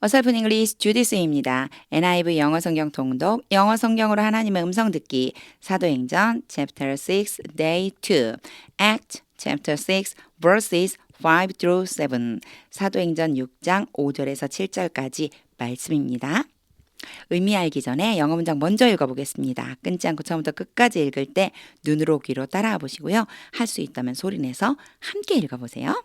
어설픈 잉글리시 주디스입니다. NIV 영어 성경 통독, 영어 성경으로 하나님의 음성 듣기, 사도행전 chapter 6 day 2, act chapter 6 verses 5 through 7, 사도행전 6장 5절에서 7절까지 말씀입니다. 의미 알기 전에 영어 문장 먼저 읽어보겠습니다. 끊지 않고 처음부터 끝까지 읽을 때 눈으로 귀로 따라와 보시고요. 할 수 있다면 소리내서 함께 읽어보세요.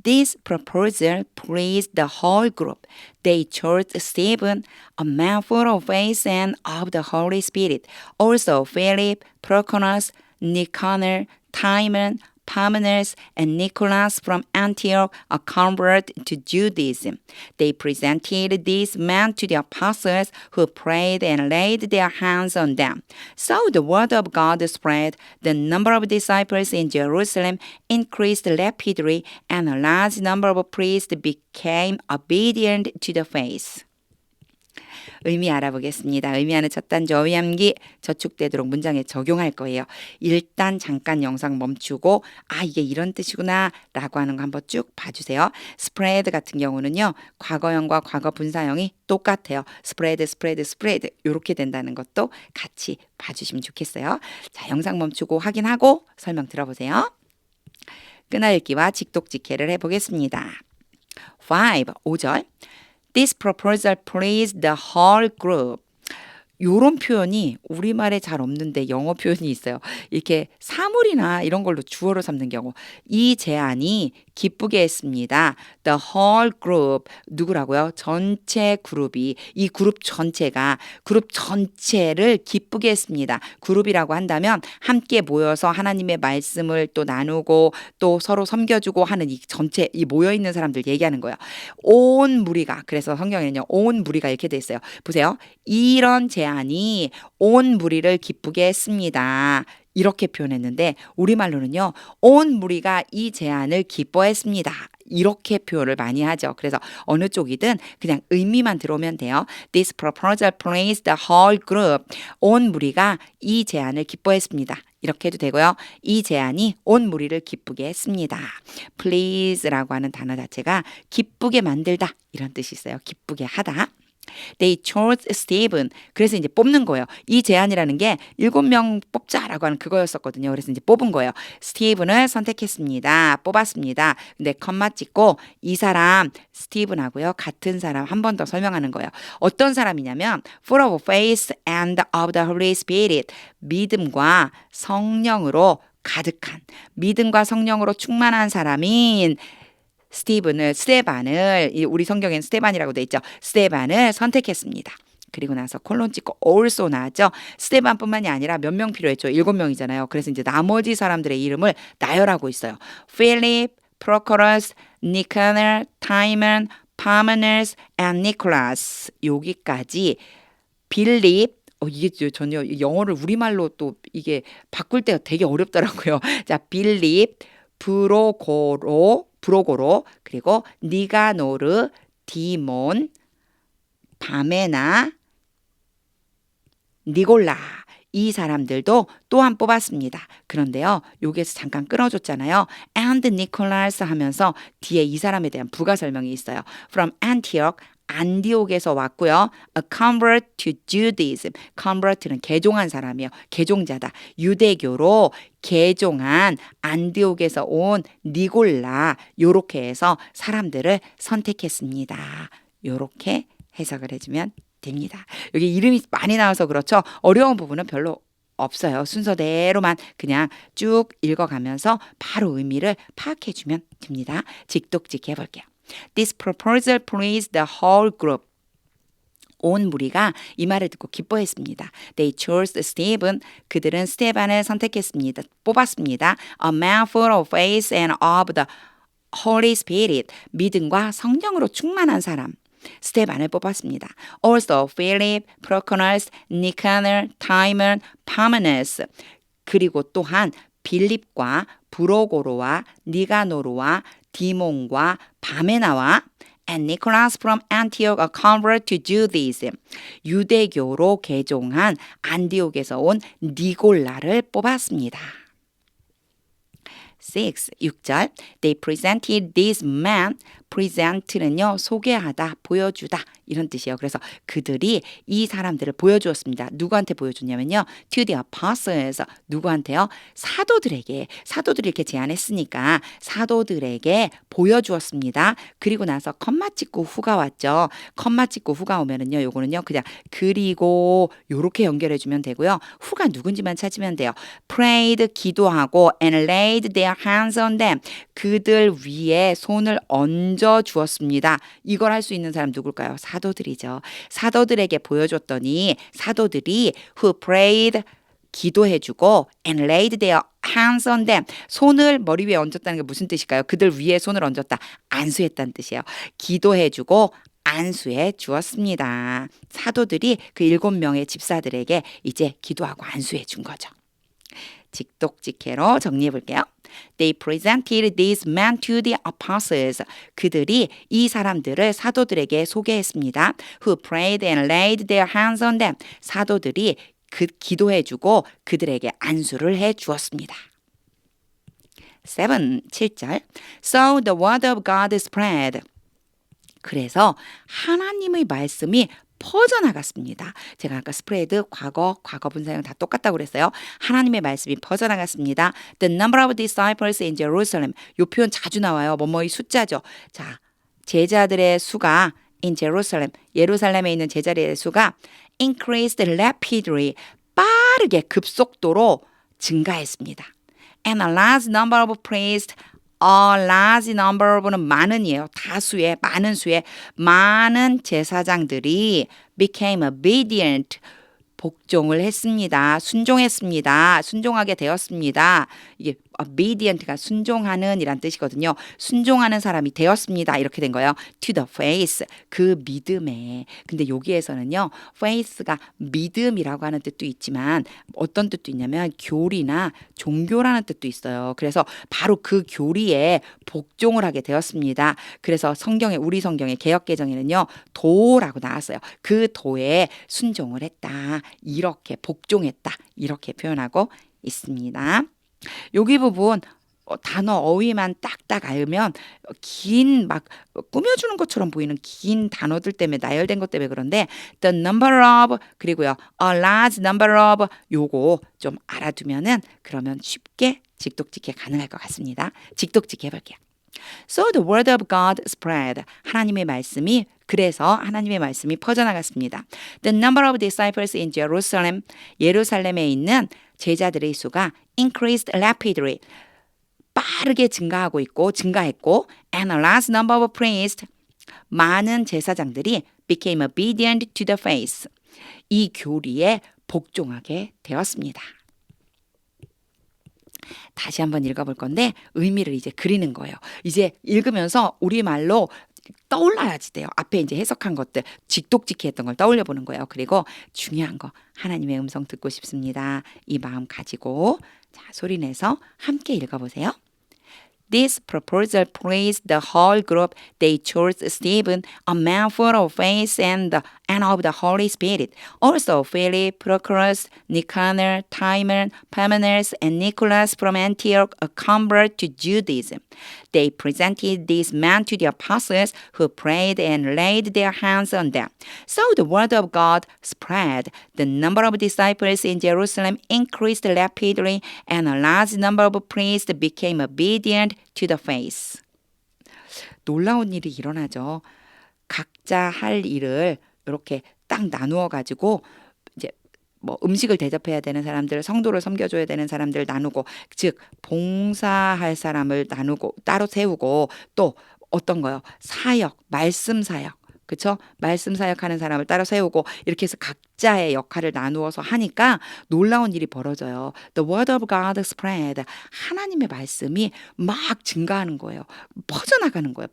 This proposal pleased the whole group. They chose Stephen, a man full of faith and of the Holy Spirit. Also Philip, Prochorus, Nicanor, Timon, Parmenas, and Nicholas from Antioch, a convert to Judaism. They presented these men to the apostles, who prayed and laid their hands on them. So the word of God spread. The number of disciples in Jerusalem increased rapidly, and a large number of priests became obedient to the faith. 의미 알아보겠습니다. 의미하는 첫 단조 어휘함기 저축되도록 문장에 적용할 거예요. 일단 잠깐 영상 멈추고 이게 이런 뜻이구나 라고 하는 거 한번 쭉 봐주세요. spread 같은 경우는요. 과거형과 과거 분사형이 똑같아요. spread 이렇게 된다는 것도 같이 봐주시면 좋겠어요. 자, 영상 멈추고 확인하고 설명 들어보세요. 끊어읽기와 직독직해를 해보겠습니다. 5절 This proposal pleased the whole group. 요런 표현이 우리말에 잘 없는데 영어 표현이 있어요. 이렇게 사물이나 이런 걸로 주어로 삼는 경우. 이 제안이 기쁘게 했습니다. The whole group. 누구라고요? 전체 그룹이. 이 그룹 전체를 기쁘게 했습니다. 그룹이라고 한다면 함께 모여서 하나님의 말씀을 또 나누고 또 서로 섬겨주고 하는 이 전체 이 모여있는 사람들 얘기하는 거예요. 온 무리가. 그래서 성경에는요. 온 무리가 이렇게 돼 있어요. 보세요. 이런 제안이 온 무리를 기쁘게 했습니다. 이렇게 표현했는데 우리말로는요. 온 무리가 이 제안을 기뻐했습니다. 이렇게 표현을 많이 하죠. 그래서 어느 쪽이든 그냥 의미만 들어오면 돼요. This proposal pleased the whole group. 온 무리가 이 제안을 기뻐했습니다. 이렇게 해도 되고요. 이 제안이 온 무리를 기쁘게 했습니다. please라고 하는 단어 자체가 기쁘게 만들다 이런 뜻이 있어요. 기쁘게 하다. They chose Stephen. 그래서 이제 뽑는 거예요. 이 제안이라는 게 7명 뽑자라고 하는 그거였었거든요. 그래서 이제 뽑은 거예요. 스티븐을 선택했습니다. 뽑았습니다. 근데 컴마 찍고 이 사람 스티븐하고요. 같은 사람 한 번 더 설명하는 거예요. 어떤 사람이냐면 full of faith and of the Holy Spirit. 믿음과 성령으로 가득한 믿음과 성령으로 충만한 사람인 스테반을 우리 성경엔 스테반이라고 돼 있죠. 스테반을 선택했습니다. 그리고 나서 콜론 찍고 also 나왔죠. 스테반뿐만이 아니라 몇 명 필요했죠. 7명이잖아요. 그래서 이제 나머지 사람들의 이름을 나열하고 있어요. 필립, 프로코러스, 니카너, 타이먼, 파메너스, and 니콜라스. 여기까지 빌립 이게 전혀 영어를 우리말로 또 이게 바꿀 때가 되게 어렵더라고요. 자, 빌립, 브로고로 그리고 니가노르, 디몬, 바메나, 니골라 이 사람들도 또한 뽑았습니다. 그런데요. 여기에서 잠깐 끊어줬잖아요. And Nicholas 하면서 뒤에 이 사람에 대한 부가 설명이 있어요. From Antioch 안디옥에서 왔고요. A convert to Judaism. convert는 개종한 사람이에요. 개종자다. 유대교로 개종한 안디옥에서 온 니골라 요렇게 해서 사람들을 선택했습니다. 요렇게 해석을 해주면 됩니다. 여기 이름이 많이 나와서 그렇죠. 어려운 부분은 별로 없어요. 순서대로만 그냥 쭉 읽어가면서 바로 의미를 파악해주면 됩니다. 직독직 해볼게요. This proposal pleased the whole group. 온 무리가 이 말을 듣고 기뻐했습니다. They chose Stephen. 그들은 스테반을 선택했습니다. 뽑았습니다. A man full of faith and of the Holy Spirit. 믿음과 성령으로 충만한 사람. 스테반을 뽑았습니다. Also Philip, Prochorus, Nicanor, Timon, Parmenas. 그리고 또한 빌립과 브로고로와 니가노르와 디몬과 바메나와 and Nicholas from Antioch, a convert to Judaism. 유대교로 개종한 안디옥에서 온 니골라를 뽑았습니다. 6절. They presented these men. present는요, 소개하다, 보여주다 이런 뜻이에요. 그래서 그들이 이 사람들을 보여주었습니다. 누구한테 보여줬냐면요, to the apostles. 누구한테요? 사도들에게. 사도들이 이렇게 제안했으니까 사도들에게 보여주었습니다. 그리고 나서 컴마 찍고 후가 왔죠. 컴마 찍고 후가 오면은요, 요거는요 그냥 그리고 요렇게 연결해주면 되고요. 후가 누군지만 찾으면 돼요. prayed, 기도하고 and laid their hands on them. 그들 위에 손을 얹어 주었습니다. 이걸 할 수 있는 사람 누굴까요? 사도들이죠. 사도들에게 보여줬더니 사도들이 who prayed, 기도해주고 and laid their hands on them. 손을 머리 위에 얹었다는 게 무슨 뜻일까요? 그들 위에 손을 얹었다. 안수했다는 뜻이에요. 기도해주고 안수해 주었습니다. 사도들이 그 7명의 집사들에게 이제 기도하고 안수해 준 거죠. 직독직해로 정리해 볼게요. They presented these men to the apostles. 그들이 이 사람들을 사도들에게 소개했습니다. Who prayed and laid their hands on them. 사도들이 기도해주고 그들에게 안수를 해 주었습니다. 7절. So the word of God spread. 그래서 하나님의 말씀이 퍼져나갔습니다. 제가 아까 스프레드 과거 분사형 다 똑같다고 그랬어요. 하나님의 말씀이 퍼져나갔습니다. The number of disciples in Jerusalem. 이 표현 자주 나와요. 뭐뭐의 숫자죠. 자, 제자들의 수가 in Jerusalem. 예루살렘에 있는 제자들의 수가 increased rapidly. 빠르게 급속도로 증가했습니다. And a large number of priests. A large number of는 많은이에요. 다수의, 많은 수의 많은 제사장들이 became obedient. 복종을 했습니다. 순종했습니다. 순종하게 되었습니다. 이게 obedient가 순종하는 이란 뜻이거든요. 순종하는 사람이 되었습니다. 이렇게 된 거예요. To the faith. 그 믿음에. 근데 여기에서는요. faith가 믿음이라고 하는 뜻도 있지만 어떤 뜻도 있냐면 교리나 종교라는 뜻도 있어요. 그래서 바로 그 교리에 복종을 하게 되었습니다. 그래서 성경에 우리 성경의 개역개정에는요. 도라고 나왔어요. 그 도에 순종을 했다. 이렇게 복종했다. 이렇게 표현하고 있습니다. 여기 부분 단어 어휘만 딱딱 알면 긴 막 꾸며주는 것처럼 보이는 긴 단어들 때문에 나열된 것 때문에 그런데 the number of 그리고요 a large number of 요거 좀 알아두면은 그러면 쉽게 직독직해 가능할 것 같습니다. 직독직해 볼게요. So the word of God spread. 하나님의 말씀이 그래서 하나님의 말씀이 퍼져나갔습니다. The number of disciples in Jerusalem. 예루살렘에 있는 제자들의 수가 increased rapidly. 빠르게 증가했고 and a large number of priests. 많은 제사장들이 became obedient to the faith. 이 교리에 복종하게 되었습니다. 다시 한번 읽어볼 건데 의미를 이제 그리는 거예요. 이제 읽으면서 우리말로 떠올라야지 돼요. 앞에 이제 해석한 것들, 직독직해 했던 걸 떠올려 보는 거예요. 그리고 중요한 거, 하나님의 음성 듣고 싶습니다. 이 마음 가지고 자, 소리내서 함께 읽어보세요. This proposal pleased the whole group. They chose Stephen, a man full of faith and of the Holy Spirit. Also Philip, Prochorus, Nicanor, Timon, Parmenas, and Nicholas from Antioch, a convert to Judaism. They presented these men to the apostles, who prayed and laid their hands on them. So the word of God spread. The number of disciples in Jerusalem increased rapidly, and a large number of priests became obedient to the faith. 놀라운 일이 일어나죠. 각자 할 일을 이렇게 딱 나누어 가지고 이제 뭐 음식을 대접해야 되는 사람들, 성도를 섬겨줘야 되는 사람들 나누고, 즉 봉사할 사람을 나누고 따로 세우고, 또 어떤 거요? 사역, 말씀 사역. 그렇죠? 말씀 사역하는 사람을 따로 세우고 이렇게 해서 각자의 역할을 나누어서 하니까 놀라운 일이 벌어져요. The word of God spread. 하나님의 말씀이 막 증가하는 거예요. 퍼져나가는 거예요.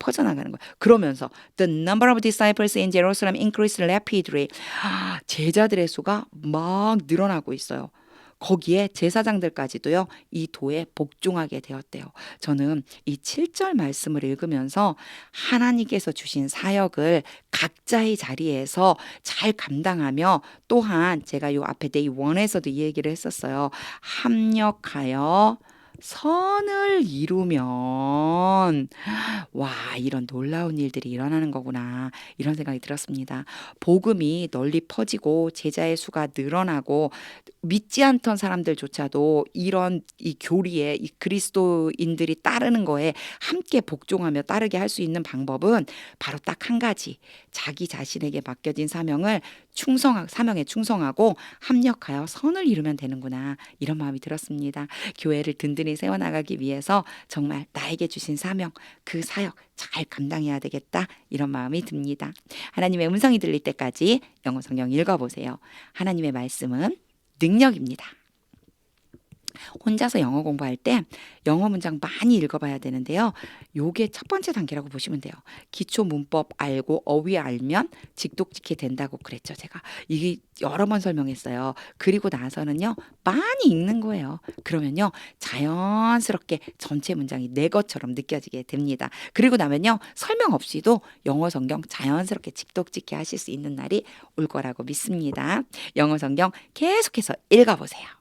그러면서 the number of disciples in Jerusalem increased rapidly. 제자들의 수가 막 늘어나고 있어요. 거기에 제사장들까지도요, 이 도에 복종하게 되었대요. 저는 이 7절 말씀을 읽으면서 하나님께서 주신 사역을 각자의 자리에서 잘 감당하며, 또한 제가 요 앞에 데이 1에서도 이 얘기를 했었어요. 합력하여 선을 이루면 와, 이런 놀라운 일들이 일어나는 거구나. 이런 생각이 들었습니다. 복음이 널리 퍼지고 제자의 수가 늘어나고 믿지 않던 사람들조차도 이런 이 교리에 이 그리스도인들이 따르는 거에 함께 복종하며 따르게 할 수 있는 방법은 바로 딱 한 가지. 자기 자신에게 맡겨진 사명에 충성하고 합력하여 선을 이루면 되는구나. 이런 마음이 들었습니다. 교회를 든든히 세워나가기 위해서 정말 나에게 주신 사명, 그 사역 잘 감당해야 되겠다. 이런 마음이 듭니다. 하나님의 음성이 들릴 때까지 영어 성경 읽어보세요. 하나님의 말씀은 능력입니다. 혼자서 영어 공부할 때 영어 문장 많이 읽어봐야 되는데요. 요게 첫 번째 단계라고 보시면 돼요. 기초 문법 알고 어휘 알면 직독직해 된다고 그랬죠. 제가 이게 여러 번 설명했어요. 그리고 나서는요. 많이 읽는 거예요. 그러면요. 자연스럽게 전체 문장이 내 것처럼 느껴지게 됩니다. 그리고 나면요. 설명 없이도 영어 성경 자연스럽게 직독직해 하실 수 있는 날이 올 거라고 믿습니다. 영어 성경 계속해서 읽어보세요.